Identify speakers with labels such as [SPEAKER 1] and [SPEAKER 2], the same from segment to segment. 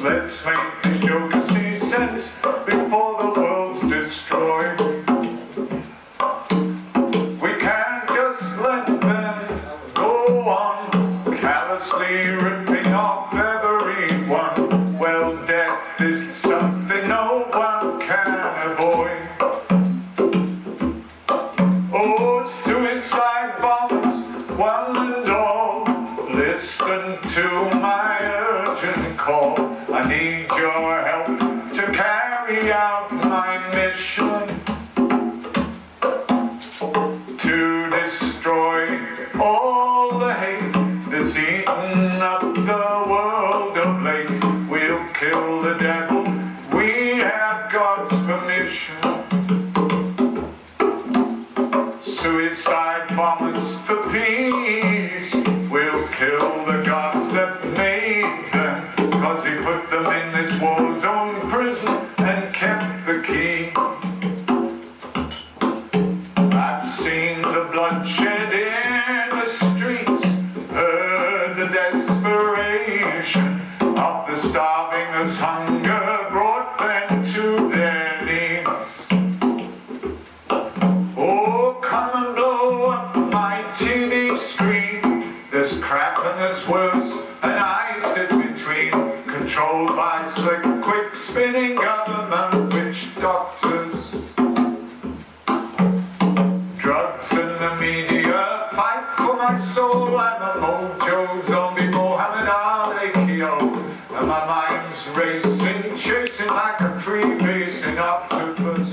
[SPEAKER 1] let's make these jokers see sense before the world's destroyed. We can't just let them go on callously ripping off everyone. Well, death is something no one can avoid. Oh, suicide bombers, one and all, listen to my urgent call. I need your help to carry out my mission, to destroy all the hate that's eaten up the world of late. We'll kill the devil, we have God's permission. Suicide bombers for peace, we'll kill the gods that made them, 'cause he put them in this war zone prison and kept the key. I've seen the bloodshed in the streets, heard the desperation of the starving as hunger brought them to their knees. Oh, come and blow up my TV screen. There's crap and there's worse, and I sit between, controlled by slick, quick spinning government witch doctors. Drugs and the media fight for my soul. I'm a mojo zombie, Mohammed Ali Kyo, and my mind's racing, chasing like a free-facing octopus.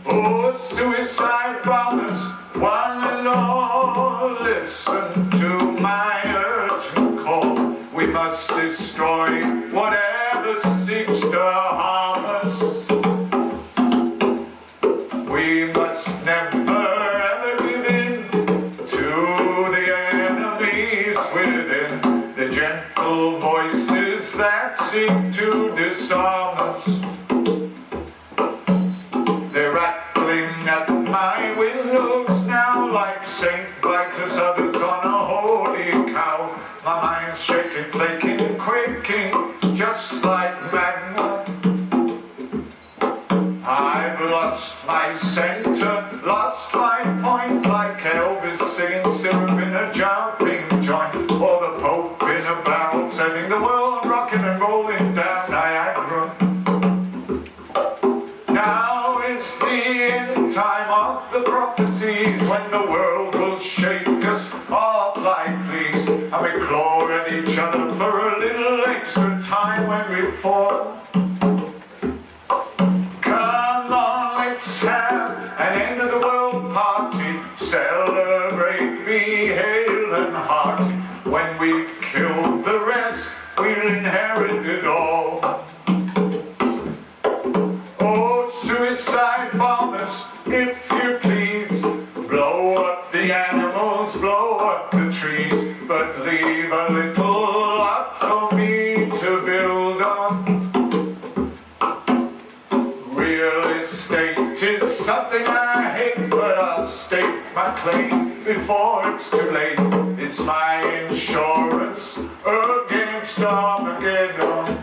[SPEAKER 1] Oh, suicide bombers, one and all, listen to my urgent call. We must destroy whatever seeks to harm us. We must never ever give in to the enemies within, the gentle voices that seek to disarm us. They're rattling at my windows now like Saint Vitus, others on a holy cow. My mind's shaking, flaking, quaking, just like magma. I've lost my center, lost my point, like Elvis singing syrup in a jumping joint, or the Pope in a barrel setting the world rocking and rolling down Niagara. Now is the end time of the prophecies, when the world will shake us off like fleas, and we claw at each other for a little extra time when we fall. Come on, let's have an end of the world party, celebrate, be hale and hearty. When we've killed the rest, we'll inherit it all. Oh, suicide bombers, if you please, blow up the animals, blow up the trees, but leave a little lot for me to build on. Real estate is something I hate, but I'll stake my claim before it's too late. It's my insurance against Armageddon.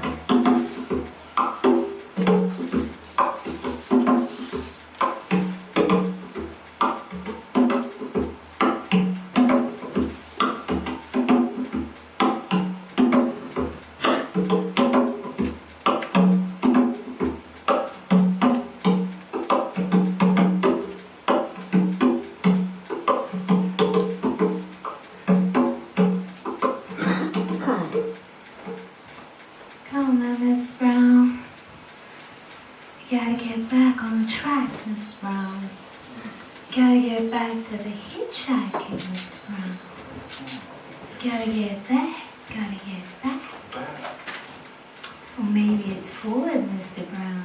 [SPEAKER 2] Gotta get back to the hitchhiking, Mr. Brown. Gotta get back, gotta get back. Or maybe it's forward, Mr. Brown.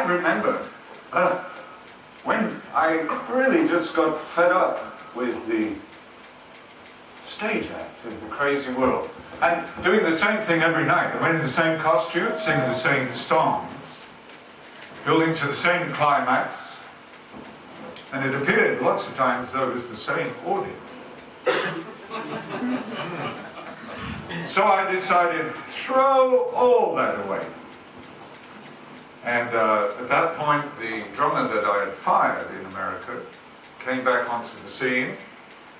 [SPEAKER 1] remember when I really just got fed up with the stage act of the crazy world. And doing the same thing every night. I went in the same costume, singing the same songs, building to the same climax, and it appeared lots of times though it was the same audience. So I decided, throw all that away. And at that point, the drummer that I had fired in America came back onto the scene,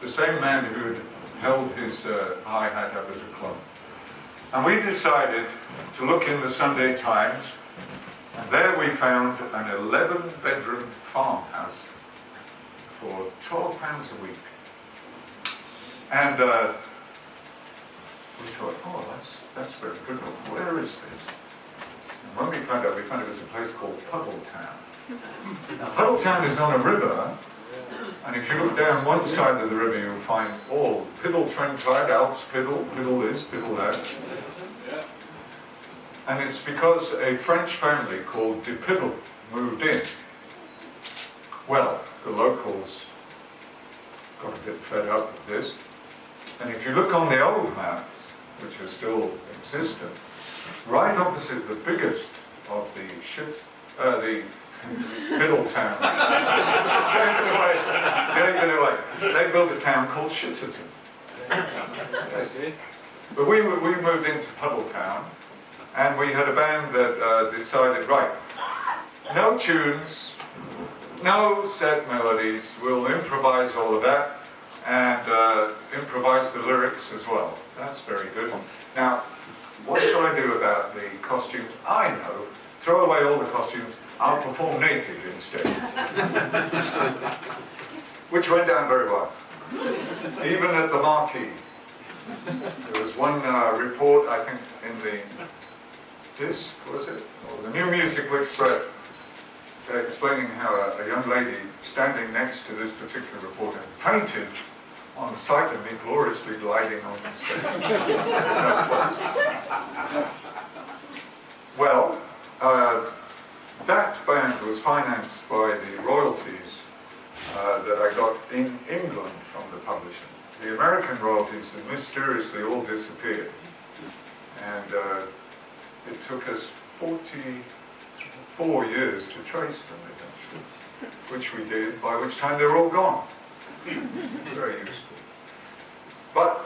[SPEAKER 1] the same man who had held his hi-hat up as a club. And we decided to look in the Sunday Times, and there we found an 11-bedroom farmhouse for £12 a week. And we thought, oh, that's very good. Where is this? And when we found it was a place called Puddletown. Now, Puddletown is on a river, and if you look down one side of the river, you'll find all Piddle Trentide, Alps Piddle, Piddle this, Piddle that. And it's because a French family called de Piddle moved in. Well, the locals got a bit fed up with this. And if you look on the old maps, which are still existent, right opposite the biggest of the Middletown. Getting away. They built a town called Shitterton. But we moved into Puddletown, and we had a band that decided, right, no tunes, no set melodies, we'll improvise all of that, and improvise the lyrics as well. That's very good. Now, what shall I do about the costumes? I know, throw away all the costumes, I'll perform naked instead. Which went down very well. Even at the Marquee. There was one report, I think, in the Disc, was it? Or the New Musical Express, explaining how a young lady standing next to this particular reporter fainted on the sight of me gloriously gliding onto stage. Well, that band was financed by the royalties that I got in England from the publisher. The American royalties had mysteriously all disappeared. And it took us 44 years to trace them eventually, which we did, by which time they were all gone. Very useful. But,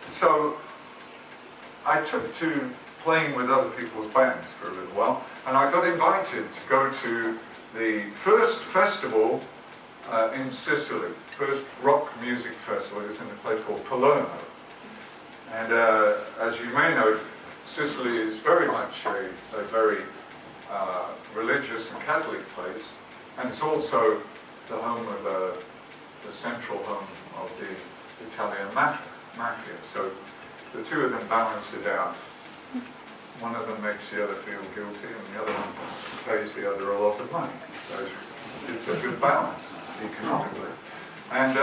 [SPEAKER 1] so I took to playing with other people's bands for a little while, and I got invited to go to the first festival in Sicily, first rock music festival. It was in a place called Palermo. And as you may know, Sicily is very much a very religious and Catholic place, and it's also the home of the central home of the Italian mafia. So the two of them balance it out. One of them makes the other feel guilty, and the other one pays the other a lot of money. So it's a good balance economically. And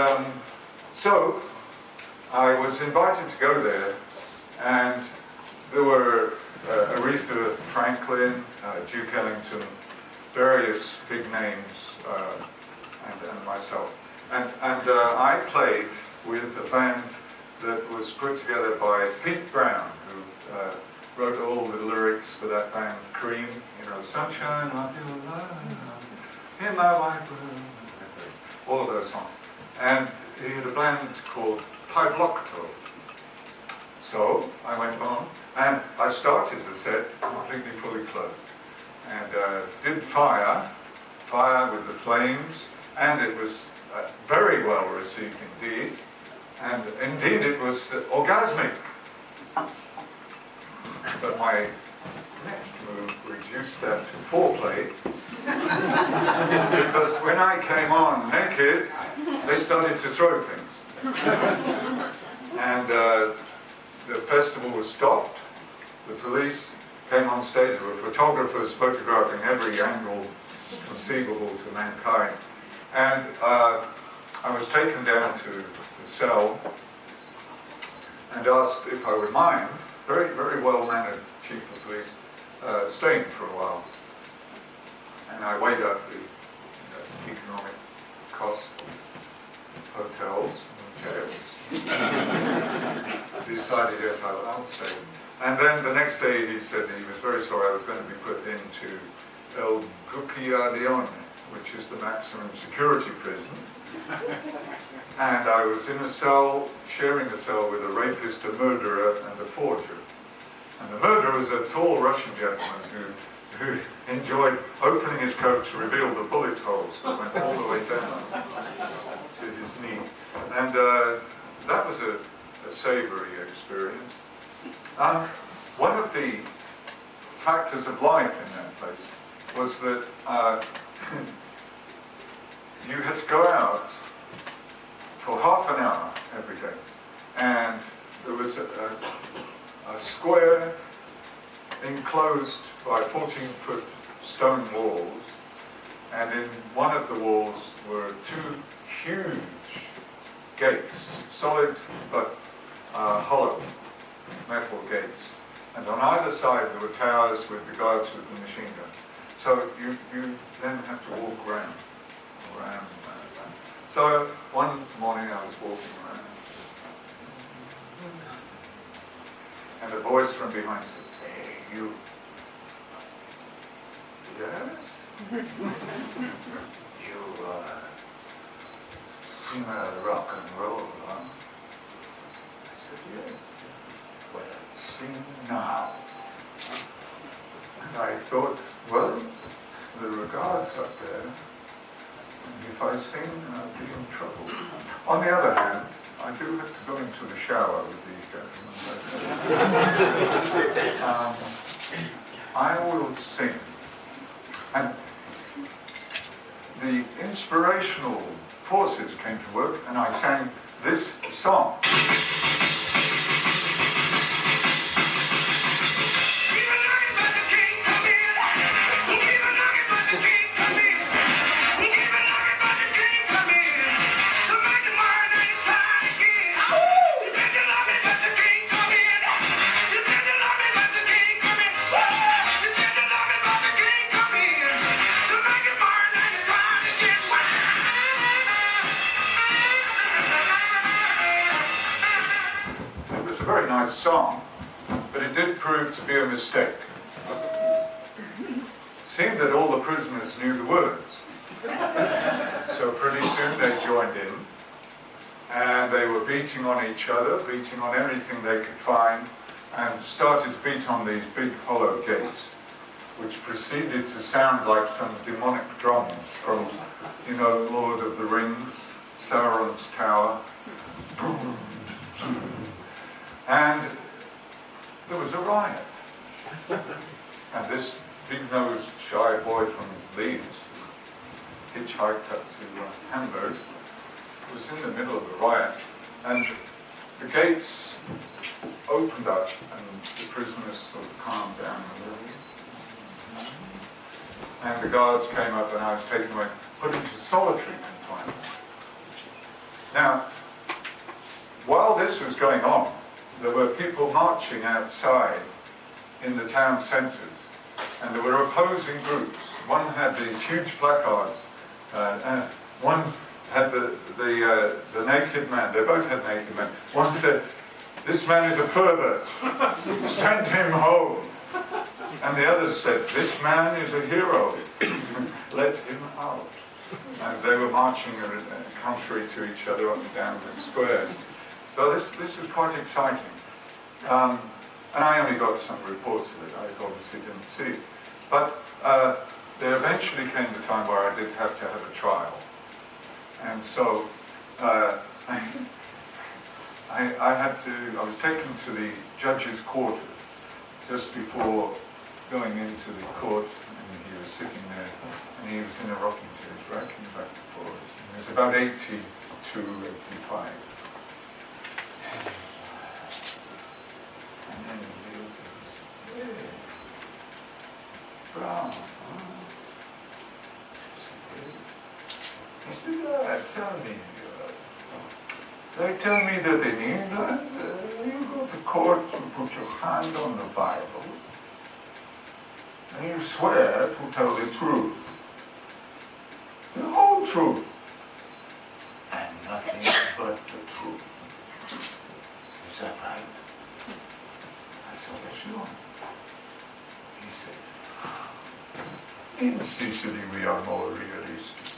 [SPEAKER 1] so I was invited to go there, and there were Aretha Franklin, Duke Ellington, various big names, and myself. And I played with a band that was put together by Pete Brown, who wrote all the lyrics for that band, Cream, you know, Sunshine of Your Love, in my white room, all of those songs. And he had a band called Paiblocto. So I went on, and I started the set completely fully clothed, and did Fire with the Flames, and it was very well received indeed, and indeed it was orgasmic. But my next move reduced that to foreplay, because when I came on naked, they started to throw things. And the festival was stopped. The police came on stage. There were photographers photographing every angle conceivable to mankind. And I was taken down to the cell and asked if I would mind, very, very well-mannered chief of police, staying for a while. And I weighed up the economic cost of hotels and jails. I decided, yes, I'll stay. And then the next day he said he was very sorry I was going to be put into El Gucciardone, which is the maximum security prison. And I was in a cell, sharing a cell with a rapist, a murderer, and a forger. And the murderer was a tall Russian gentleman who enjoyed opening his coat to reveal the bullet holes that went all the way down to his knee. And that was a savoury experience. One of the factors of life in that place was that you had to go out for half an hour every day, and there was a square enclosed by 14-foot stone walls, and in one of the walls were two huge gates, solid but hollow metal gates, and on either side there were towers with the guards with the machine gun. So you then have to walk around. So one morning I was walking around, and a voice from behind said, "Hey, you." "Yes?" "You sing rock and roll, huh?" I said, "Yes." "Well, sing now." And I thought, well, there are guards up there, and if I sing, I'll be in trouble. On the other hand, I do have to go into the shower with these gentlemen. I will sing. And the inspirational forces came to work, and I sang this song. A very nice song, but it did prove to be a mistake. It seemed that all the prisoners knew the words. So pretty soon they joined in, and they were beating on each other, beating on everything they could find, and started to beat on these big hollow gates, which proceeded to sound like some demonic drums from, you know, Lord of the Rings, Sauron's tower. And there was a riot. And this big-nosed, shy boy from Leeds, who hitchhiked up to Hamburg, was in the middle of the riot. And the gates opened up, and the prisoners sort of calmed down a little. And the guards came up, and I was taken away, put into solitary confinement. Now, while this was going on, there were people marching outside in the town centres, and there were opposing groups. One had these huge placards, and one had the naked man. They both had naked men. One said, "This man is a pervert, send him home." And the other said, "This man is a hero, let him out." And they were marching contrary to each other up and down the squares. So this was quite exciting. And I only got some reports of it. I obviously didn't see it. But there eventually came the time where I did have to have a trial. And so I was taken to the judge's quarters just before going into the court, and he was sitting there, and he was in a rocking chair, he was rocking back and forth. He was about 82, 85. And then he looked at us, "Hey, Brown, huh?" He said, they tell me that in England, you go to court, you put your hand on the Bible, And you swear to tell the truth. The whole truth. And nothing but the truth. Is that right? I said, yes, sure. He said, in Sicily we are more realistic.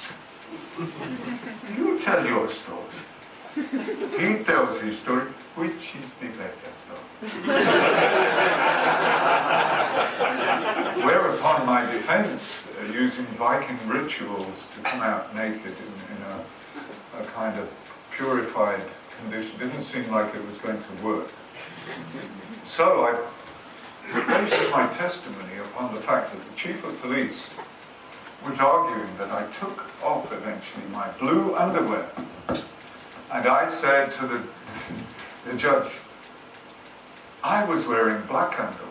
[SPEAKER 1] You tell your story. He tells his story, which is the better story. Whereupon my defense, using Viking rituals to come out naked in a kind of purified condition, didn't seem like it was going to work. So I based my testimony upon the fact that the chief of police was arguing that I took off eventually my blue underwear. And I said to the judge, I was wearing black underwear.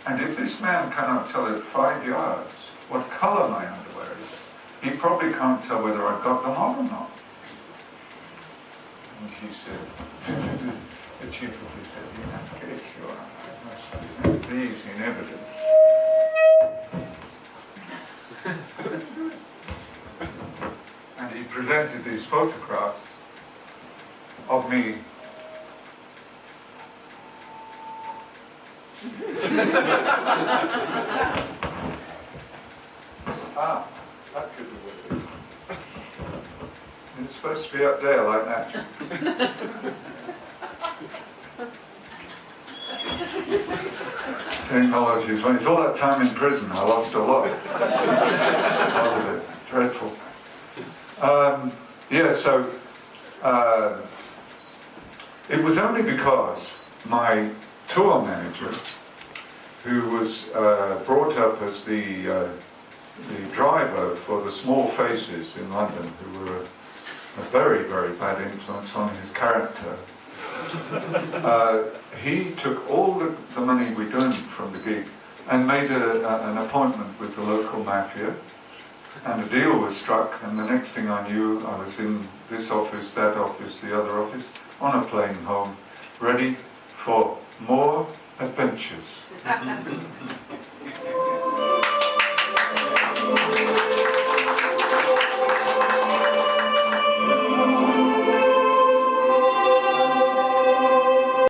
[SPEAKER 1] And if this man cannot tell at 5 yards what colour my underwear is, he probably can't tell whether I've got them on or not. And he said, the chief of police said, in that case, Your Honour, I must present these in evidence. And he presented these photographs of me. That could be what it is. It's supposed to be up there like that. Technologies. When it's all that time in prison, I lost a lot. Part of it. Dreadful. It was only because my tour manager, who was brought up as the driver for the Small Faces in London, who were a very, very bad influence on his character, he took all the money we'd earned from the gig and made an appointment with the local mafia, and a deal was struck, and the next thing I knew, I was in this office, that office, the other office, on a plane home, ready for more adventures.